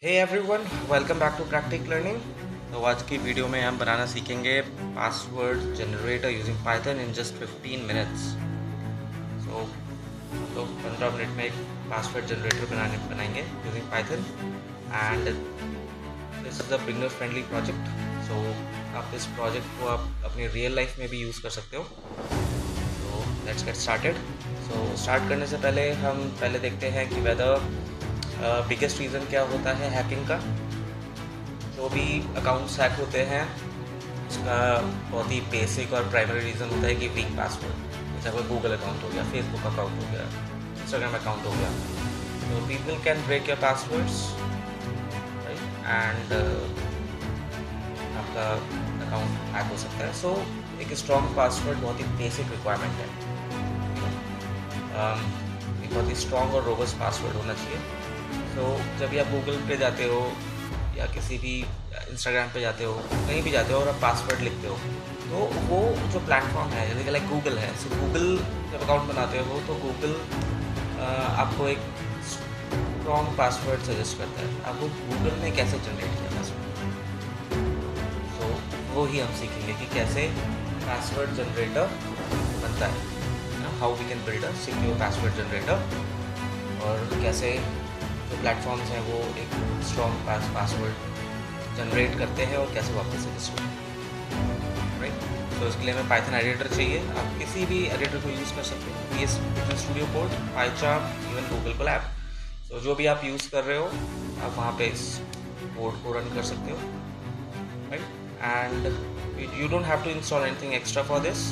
Hey everyone, welcome back to practic learning. तो आज की वीडियो में हम बनाना सीखेंगे password generator using Python in just 15 minutes. So हम लोग 15 मिनट में एक पासवर्ड जनरेटर बनाएंगे using Python and this is a beginner friendly project. So आप इस प्रोजेक्ट को आप अपनी रियल लाइफ में भी यूज़ कर सकते हो। So let's get started. So start करने से पहले हम देखते हैं कि वेदर बिगेस्ट रीज़न क्या होता है हैकिंग का। जो भी अकाउंट्स हैक होते हैं उसका बहुत ही बेसिक और प्राइमरी रीज़न होता है कि वीक पासवर्ड। जैसे कोई गूगल अकाउंट हो गया, फेसबुक अकाउंट हो गया, इंस्टाग्राम अकाउंट हो गया, तो people can break your passwords right and आपका अकाउंट हैक हो सकता है। सो एक स्ट्रॉन्ग पासवर्ड बहुत ही बेसिक रिक्वायरमेंट है। एक बहुत ही स्ट्रॉन्ग और रोबस्ट पासवर्ड होना चाहिए। तो जब भी आप गूगल पे जाते हो या किसी भी इंस्टाग्राम पे जाते हो, कहीं भी जाते हो और आप पासवर्ड लिखते हो, तो वो जो प्लेटफॉर्म है जैसे कि लाइक गूगल है, सो गूगल जब अकाउंट बनाते हो तो गूगल आपको एक स्ट्रॉन्ग पासवर्ड सजेस्ट करता है। आपको गूगल ने कैसे जनरेट किया पासवर्ड, तो वो ही हम सीखेंगे कि कैसे पासवर्ड जनरेटर बनता है, how we can build a secure password generator, और कैसे जो प्लेटफॉर्म्स हैं वो एक स्ट्रॉन्ग पासवर्ड जनरेट करते हैं और कैसे वापस से डिस्ट्रॉय, राइट। तो इसके लिए हमें पाइथन एडिटर चाहिए। आप किसी भी एडिटर को यूज़ कर सकते हो, VS studio code, PyCharm, even Google Colab. तो जो भी आप यूज़ कर रहे हो आप वहाँ पे इस कोड को रन कर सकते हो, right. And you don't have to install anything extra for this.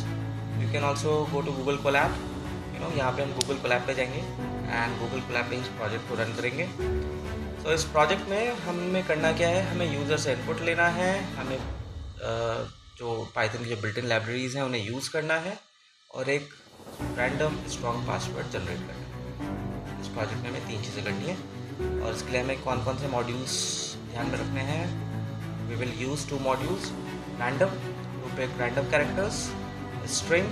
You can also go to Google Colab. यहाँ पे हम गूगल कोलैब पे जाएंगे एंड गूगल कोलैब पे इस प्रोजेक्ट को रन करेंगे। तो इस प्रोजेक्ट में हमें करना क्या है, हमें यूज़र से इनपुट लेना है, हमें जो पाइथन की जो बिल्ट इन लाइब्रेरीज़ हैं उन्हें यूज़ करना है, और एक रैंडम स्ट्रॉन्ग पासवर्ड जनरेट करना है। इस प्रोजेक्ट में हमें 3 चीज़ें करनी है, और इसके लिए हमें कौन कौन से मॉड्यूल्स ध्यान में रखने हैं। We will use 2 modules, random to pick random characters, string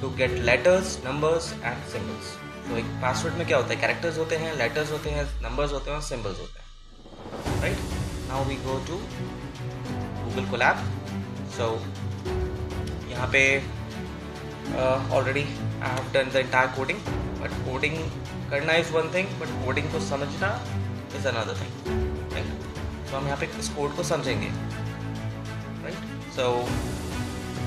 to get letters, numbers and symbols. तो एक पासवर्ड में क्या होता है, कैरेक्टर्स होते हैं, लेटर्स होते हैं, नंबर्स होते हैं और सिम्बल्स होते हैं, right. Now we go to Google Colab. So यहाँ पे already I have done the entire coding, but coding करना is one thing, but coding को समझना इज़ अनदर थिंग, राइट। तो हम यहाँ पे इस कोड को समझेंगे, राइट। सो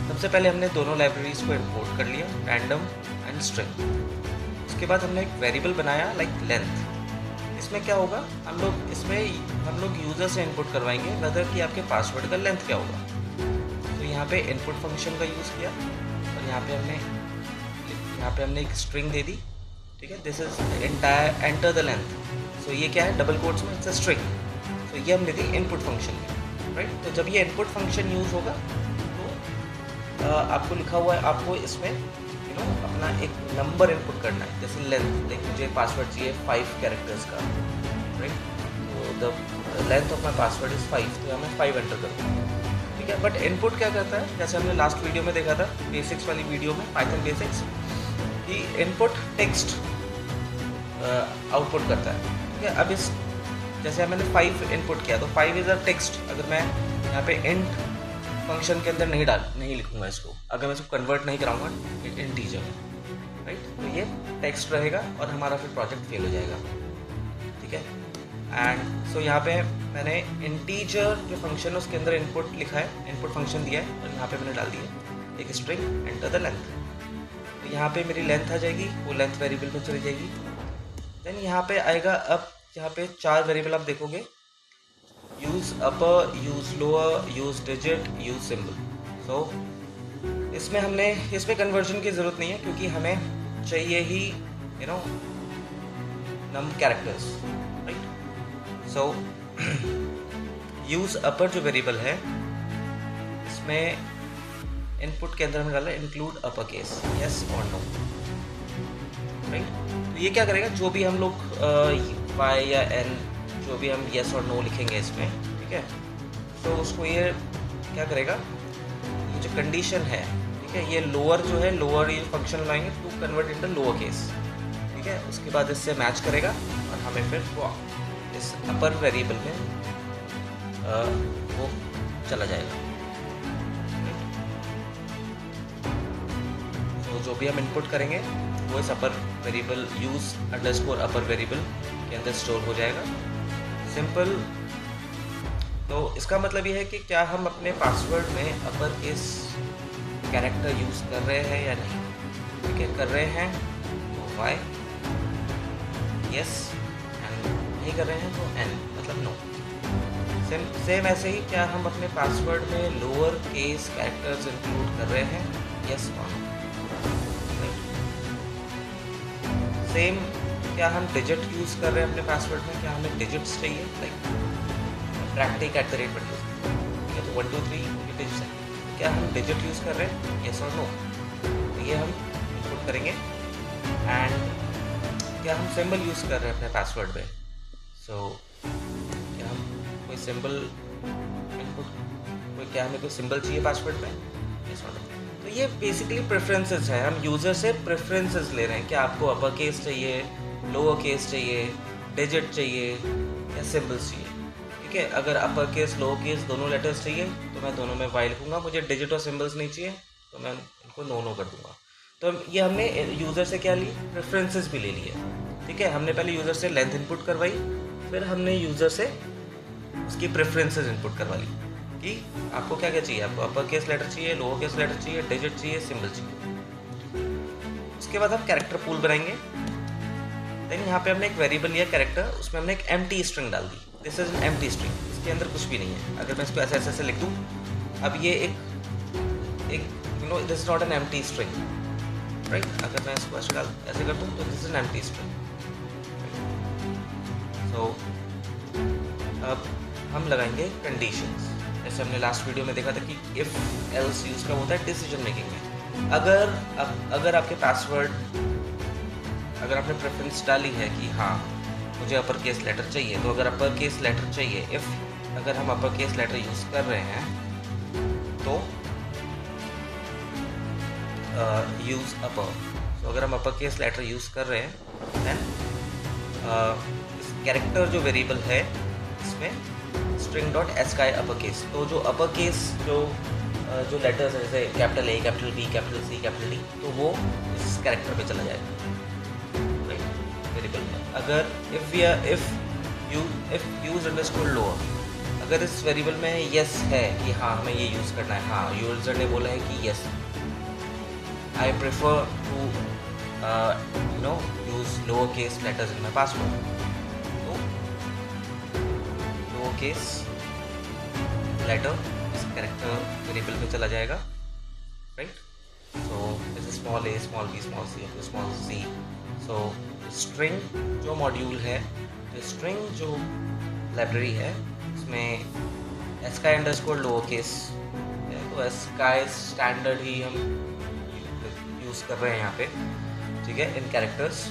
सबसे पहले हमने दोनों लाइब्रेरीज को इंपोर्ट कर लिया, रैंडम एंड स्ट्रिंग। उसके बाद हमने एक वेरिएबल बनाया लाइक लेंथ। इसमें क्या होगा, हम लोग यूज़र से इनपुट करवाएंगे वेदर कि आपके पासवर्ड का लेंथ क्या होगा। तो यहाँ पे इनपुट फंक्शन का यूज़ किया, और यहाँ पे हमने एक स्ट्रिंग दे दी, ठीक है। This is entire enter the length. So ये क्या है, डबल कोट्स में इट्स अ स्ट्रिंग। तो ये हमने दी इनपुट फंक्शन में, राइट। तो जब ये इनपुट फंक्शन यूज़ होगा तो आपको लिखा हुआ है, आपको इसमें अपना एक नंबर इनपुट करना है, जैसे लेंथ। लाइक मुझे पासवर्ड चाहिए 5 कैरेक्टर्स का, राइट। तो the length of my password is 5, तो मैं 5 एंटर करूँगा, ठीक है। बट इनपुट क्या करता है, जैसे हमने लास्ट वीडियो में देखा था, बेसिक्स वाली वीडियो में, पाइथन बेसिक्स, कि इनपुट टेक्स्ट आउटपुट करता है, ठीक है। अब इस जैसे मैंने 5 इनपुट किया, तो 5 इज़ अ टेक्स्ट। अगर मैं यहाँ पे इंट फंक्शन के अंदर नहीं लिखूंगा इसको, अगर मैं इसको कन्वर्ट नहीं कराऊंगा इंटीजर में, राइट, तो ये टेक्स्ट रहेगा और हमारा फिर प्रोजेक्ट फेल हो जाएगा, ठीक है। एंड सो यहाँ पे मैंने इंटीजर जो फंक्शन है उसके अंदर इनपुट लिखा है, इनपुट फंक्शन दिया है, और यहाँ पे मैंने डाल दिया एक स्ट्रिंग एंटर द लेंथ। तो यहाँ पे मेरी लेंथ आ जाएगी, वो लेंथ वेरिएबल में चली जाएगी। देन यहाँ पे आएगा, अब यहाँ पे 4 वेरिएबल आप देखोगे, use upper, use lower, use digit, use symbol. So इसमें कन्वर्जन की ज़रूरत नहीं है, क्योंकि हमें चाहिए ही num characters, right. So use upper जो वेरिएबल है, इसमें इनपुट के अंदर हमें डाला इंक्लूड अपर केस, यस और नो, राइट। तो ये क्या करेगा, जो भी हम लोग y या n, जो भी हम येस और नो लिखेंगे इसमें, ठीक है, तो उसको ये क्या करेगा, ये जो कंडीशन है, ठीक है, ये लोअर जो है, लोअर ये फंक्शन लाएंगे to convert into lower case, ठीक है। उसके बाद इससे मैच करेगा और हमें फिर वो इस अपर वेरिएबल में वो चला जाएगा। तो जो भी हम इनपुट करेंगे वो इस अपर वेरिएबल यूज अंडरस्कोर अपर वेरिएबल के अंदर स्टोर हो जाएगा। सिंपल। तो इसका मतलब ये है कि क्या हम अपने पासवर्ड में अपर केस कैरेक्टर यूज़ कर रहे हैं या नहीं। ठीक है, कर रहे हैं तो वाई, यस, एंड नहीं कर रहे हैं तो एन, मतलब नो। सेम ऐसे ही क्या हम अपने पासवर्ड में लोअर केस कैरेक्टर्स इंक्लूड कर रहे हैं, यस और नो। सेम क्या हम डिजिट यूज़ कर रहे हैं अपने पासवर्ड में, क्या हमें डिजिट्स चाहिए, लाइक प्रैक्टिक @123, ठीक है, तो 1 2 3 ये डिजिट्स है। क्या हम डिजिट यूज़ कर रहे हैं, यस और नो। तो ये हम इनपुट करेंगे। एंड क्या हम सिंबल यूज़ कर रहे हैं अपने पासवर्ड में, सो क्या हम कोई सिंबल इनपुट, क्या हमें कोई सिंबल चाहिए पासवर्ड में, यस और नो। तो ये बेसिकली प्रेफरेंसेस है, हम यूज़र से प्रेफरेंसेस ले रहे हैं कि आपको अपर केस चाहिए, लोअर केस चाहिए, डिजिट चाहिए या सिंबल्स चाहिए। ठीक है, अगर अपर केस लोअर केस दोनों लेटर्स चाहिए तो मैं दोनों में वाई लिखूँगा। मुझे डिजिट और सिंबल्स नहीं चाहिए तो मैं इनको नो कर दूँगा। तो ये हमने यूज़र से क्या ली, प्रेफरेंसेस भी ले लिए। ठीक है, हमने पहले यूज़र से लेंथ इनपुट करवाई, फिर हमने यूज़र से उसकी प्रेफरेंसेस इनपुट करवा ली कि आपको क्या क्या चाहिए, आपको अपर केस लेटर चाहिए, लोअर केस लेटर चाहिए, डिजिट चाहिए, सिंबल चाहिए। उसके बाद हम कैरेक्टर पूल बनाएंगे। देन यहाँ पे हमने एक वेरिएबल लिया कैरेक्टर, उसमें हमने एक एम्प्टी स्ट्रिंग डाल दी। This is an empty string, इसके अंदर कुछ भी नहीं है। अगर मैं इसको ऐसे ऐसे लिख दूँ, अब ये एक this is not an empty string, right. अगर मैं इसको ऐसे कर दूँ तो this is an empty string. So अब हम लगाएंगे कंडीशंस। जैसे हमने लास्ट वीडियो में देखा था कि इफ एल्स यूज कब होता है, डिसीजन मेकिंग में। अगर आपके पासवर्ड, अगर आपने प्रेफरेंस डाली है कि हाँ मुझे अपर केस लेटर चाहिए, तो अगर अपर केस लेटर चाहिए, अगर हम अपर केस लेटर यूज़ कर रहे हैं तो यूज़ अपर। तो अगर हम अपर केस लेटर यूज़ कर रहे हैं देन इस कैरेक्टर जो वेरिएबल है इसमें string dot ASCII upper case, तो जो अपर केस जो लेटर्स है जैसे capital A, capital B, capital C, capital D, तो वो इस कैरेक्टर पे चला जाएगा वेरिएबल में। अगर इफ यूज अंडरस्कोर लोअर, अगर इस वेरिएबल में यस है कि हाँ हमें ये यूज़ करना है, हाँ यूजर ने बोला है कि yes I prefer to use lower case letters in my password, तो लोअर केस लेटर इस कैरेक्टर वेरिएबल पे चला जाएगा, राइट। सो जैसे small a, small b, small c, small c। So string जो मॉड्यूल है, स्ट्रिंग जो लाइब्रेरी है, उसमें एस्काई अंडरस्कोर लोअर केस है, तो एस्काई स्टैंडर्ड ही हम यूज़ कर रहे हैं यहाँ पे, ठीक है, in characters,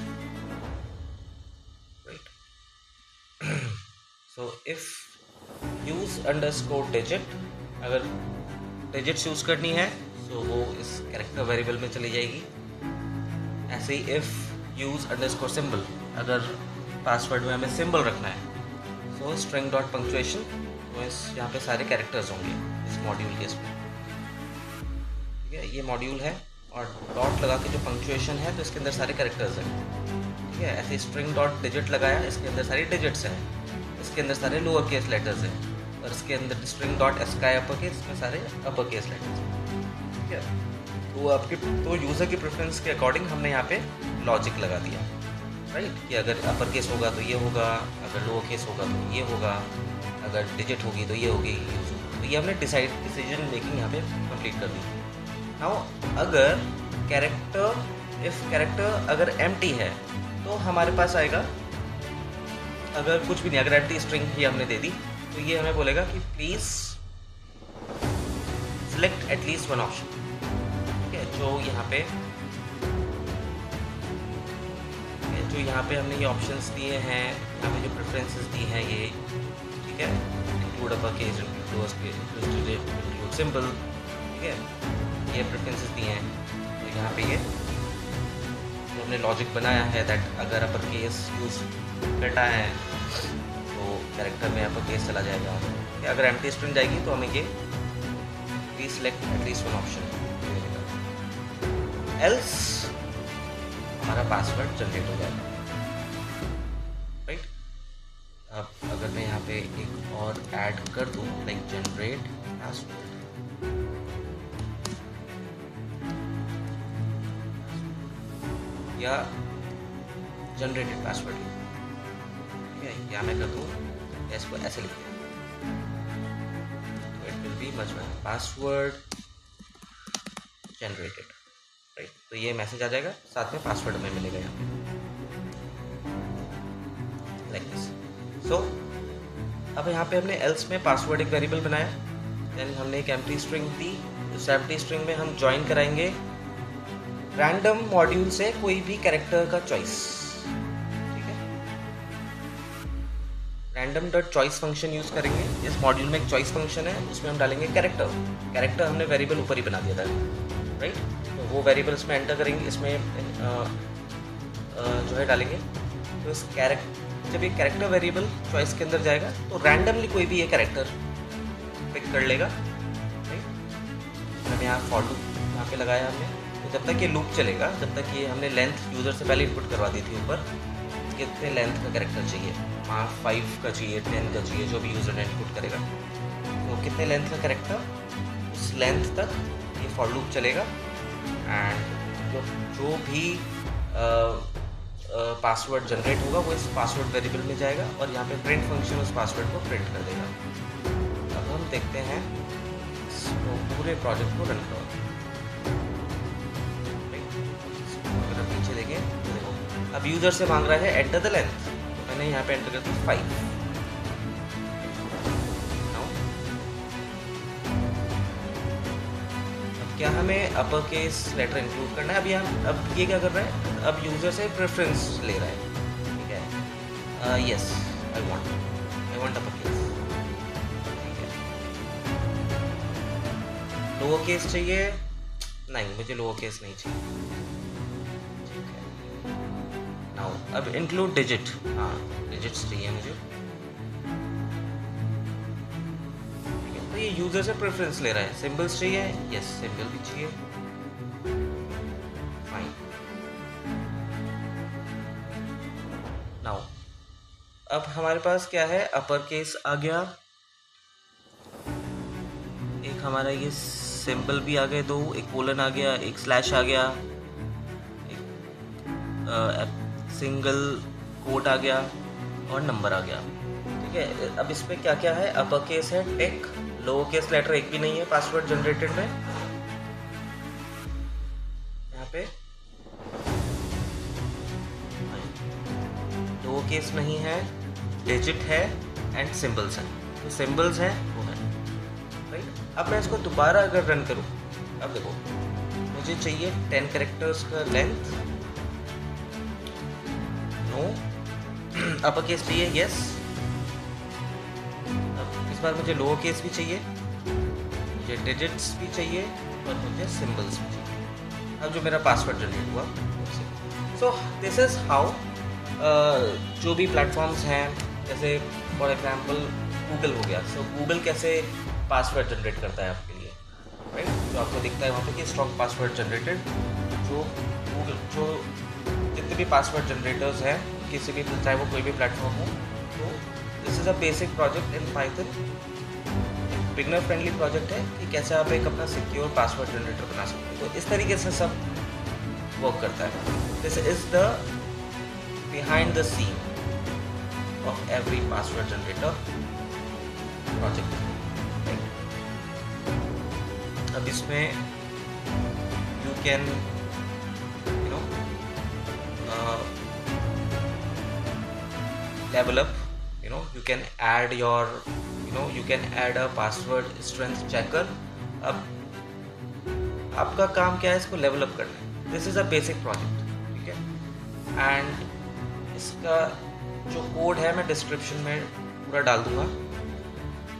right. So if use underscore digit, अगर डिजिट्स यूज़ करनी है तो वो इस कैरेक्टर वेरिएबल में चली जाएगी। ऐसे ही इफ़ यूज़ अंडरस्कोर सिंबल, अगर पासवर्ड में हमें सिंबल रखना है, सो स्ट्रिंग डॉट पंक्चुएशन, तो इस यहाँ पे सारे कैरेक्टर्स होंगे इस मॉड्यूल के इसमें, ठीक है। ये मॉड्यूल है और डॉट लगा के जो पंक्चुएशन है तो इसके अंदर सारे कैरेक्टर्स हैं, ठीक है। ऐसे स्ट्रिंग डॉट डिजिट लगाया, इसके अंदर सारी डिजिट्स हैं, इसके अंदर सारे लोअर केस लेटर्स हैं, और इसके अंदर string dot ASCII upper case, इसमें सारे अपर केस लेटर्स हैं, ठीक है। तो यूज़र की प्रेफरेंस के अकॉर्डिंग हमने यहाँ पे लॉजिक लगा दिया, राइट, कि अगर अपर केस होगा तो ये होगा, अगर लोअर केस होगा तो ये होगा, अगर डिजिट होगी तो ये होगी, तो ये हमने डिसीजन मेकिंग यहाँ पे कंप्लीट कर दी। नाउ अगर कैरेक्टर अगर एम्प्टी है तो हमारे पास आएगा, अगर कुछ भी नहीं, अगर एम्प्टी स्ट्रिंग ही हमने दे दी तो ये हमें बोलेगा कि please select at least one option, ठीक है। जो यहाँ पे हमने ये ऑप्शंस दिए हैं, यहाँ पे जो प्रेफरेंसेस दी हैं ये, ठीक है, include upper case, include lower case, include symbol, ठीक है, ये प्रेफरेंसेस दिए हैं। तो यहाँ पे ये तो हमने लॉजिक बनाया है दैट अगर अपर केस यूज करना है तो कैरेक्टर में अपर केस चला जाएगा। अगर एम्प्टी स्ट्रिंग जाएगी तो हमें ये रीसेलेक्ट एटलीस्ट वन ऑप्शन मिलेगा, एल्स हमारा पासवर्ड जनरेट हो जाएगा, राइट। अब अगर मैं यहाँ पे एक और ऐड कर दूँ लाइक जनरेट पासवर्ड, या जनरेटेड पासवर्ड, ठीक है, या मैं कर दूँ इसको ऐसे लिख दूँ, तो it will be much better, password generated, right. तो ये मैसेज आ जाएगा, साथ में पासवर्ड हमें मिलेगा यहाँ पे लाइक दिस। सो अब यहाँ पे हमने एल्स में पासवर्ड एक वेरिएबल बनाया, देन हमने एक एम्प्टी स्ट्रिंग दी, उस एम्प्टी स्ट्रिंग में हम ज्वाइन कराएंगे रैंडम मॉड्यूल से कोई भी कैरेक्टर का चॉइस, ठीक है। Random dot choice function use करेंगे, इस मॉड्यूल में एक चॉइस फंक्शन है, उसमें हम डालेंगे कैरेक्टर हमने वेरिएबल ऊपर ही बना दिया था, राइट। तो वो वेरिएबल इसमें एंटर करेंगे, इसमें जो है डालेंगे, तो इस कैरेक्टर, जब ये कैरेक्टर वेरिएबल चॉइस के अंदर जाएगा तो रैंडमली कोई भी ये कैरेक्टर पिक कर लेगा, राइट। हमने यहाँ फॉर लूप यहाँ पे लगाया हमने, तो जब तक ये लूप चलेगा, जब तक ये हमने लेंथ यूज़र से पहले इनपुट करवा दी थी ऊपर, कितने लेंथ का कैरेक्टर चाहिए, 5 का चाहिए, 10 का चाहिए, जो भी यूज़र ने इनपुट करेगा, तो कितने लेंथ का कैरेक्टर, उस लेंथ तक ये फॉर लूप चलेगा, एंड जो भी पासवर्ड जनरेट होगा वो इस पासवर्ड वेरिएबल में जाएगा, और यहाँ पे प्रिंट फंक्शन उस पासवर्ड को प्रिंट कर देगा। अब हम देखते हैं इसको पूरे प्रोजेक्ट को रन करवा, अगर आप पीछे देखें तो देखो अब यूजर से मांग रहा है एंटर द लेंथ, तो मैंने यहाँ पे एंटर कर दी 5। अब क्या हमें अपर केस लेटर इंक्लूड करना है, अब ये क्या कर रहा है, अब यूजर से प्रेफरेंस ले रहा है, ठीक है, yes I want upper case, ठीक है। लोअर केस चाहिए, नहीं मुझे लोअर केस नहीं चाहिए, अब इंक्लूड डिजिट, हाँ डिजिट्स चाहिए मुझे, ठीक है। तो ये यूजर से प्रेफरेंस ले रहा है, सिंबल्स चाहिए, यस सिंबल भी चाहिए, फाइन। नाउ अब हमारे पास क्या है, अपर केस आ गया, एक हमारा ये सिंबल भी आ गए, दो, एक कोलन आ गया, एक स्लैश आ गया, एक सिंगल कोट आ गया, और नंबर आ गया, ठीक है। अब इस पे क्या क्या है, अपर केस है टेक, लोअर केस लेटर एक भी नहीं है पासवर्ड जनरेटेड में, यहाँ पे लोअर केस नहीं है, डिजिट है, एंड सिंबल्स हैं, तो सिंबल्स हैं वो है, राइट। अब मैं इसको दोबारा अगर रन करूँ, अब देखो मुझे चाहिए 10 कैरेक्टर्स का लेंथ, अपर केस चाहिए, यस। अब इस बार मुझे लोअर केस भी चाहिए, मुझे डिजिट्स भी चाहिए, और मुझे सिंबल्स भी चाहिए। अब जो मेरा पासवर्ड जनरेट हुआ, सो दिस इज हाउ जो भी प्लेटफॉर्म्स हैं, जैसे फॉर एग्जांपल गूगल हो गया, सो गूगल कैसे पासवर्ड जनरेट करता है आपके लिए, राइट। तो आपको दिखता है वहाँ पे कि स्ट्रॉन्ग पासवर्ड जनरेटेड, जो गूगल जो जितने भी पासवर्ड जनरेटर्स हैं किसी भी, चाहे वो कोई भी प्लेटफॉर्म हो, तो this is a basic project in Python, beginner friendly project है कि कैसे आप एक अपना सिक्योर पासवर्ड जनरेटर बना सकते हो। तो इस तरीके से सब वर्क करता है। This is the behind the scene of every password generator project. अब इसमें you can level up, you can add your you can add a password strength checker। अब आपका काम क्या है, इसको लेवल अप करना है। This is a basic project, ठीक है। एंड इसका जो कोड है मैं डिस्क्रिप्शन में पूरा डाल दूंगा।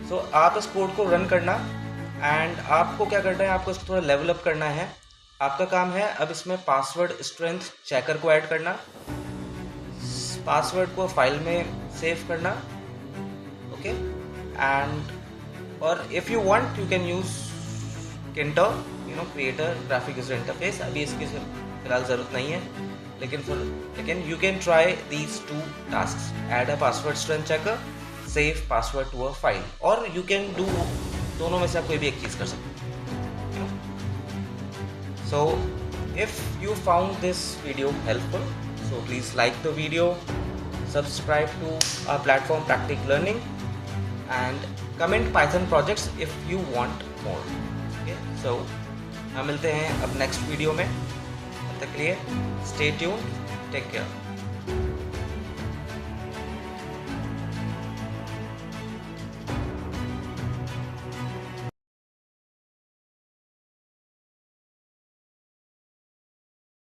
सो आप इस कोड को रन करना, एंड आपको क्या करना है, आपको इसको थोड़ा लेवल अप करना है। आपका काम है अब इसमें पासवर्ड स्ट्रेंथ चेकर को ऐड करना, पासवर्ड को फाइल में सेव करना, okay? And or if you want you can use Kinter, creator graphic user interface. अभी इसकी फिलहाल ज़रूरत नहीं है, लेकिन you can try these 2 tasks: add a password strength checker, save password to a file, or you can do दोनों में से आप कोई भी एक चीज़ कर सकते हो. So if you found this video helpful, so please like the video, subscribe to our platform Practic Learning, and comment Python projects if you want more. Okay, so हम मिलते हैं अब नेक्स्ट वीडियो में. तब तक के लिए stay tuned, take care.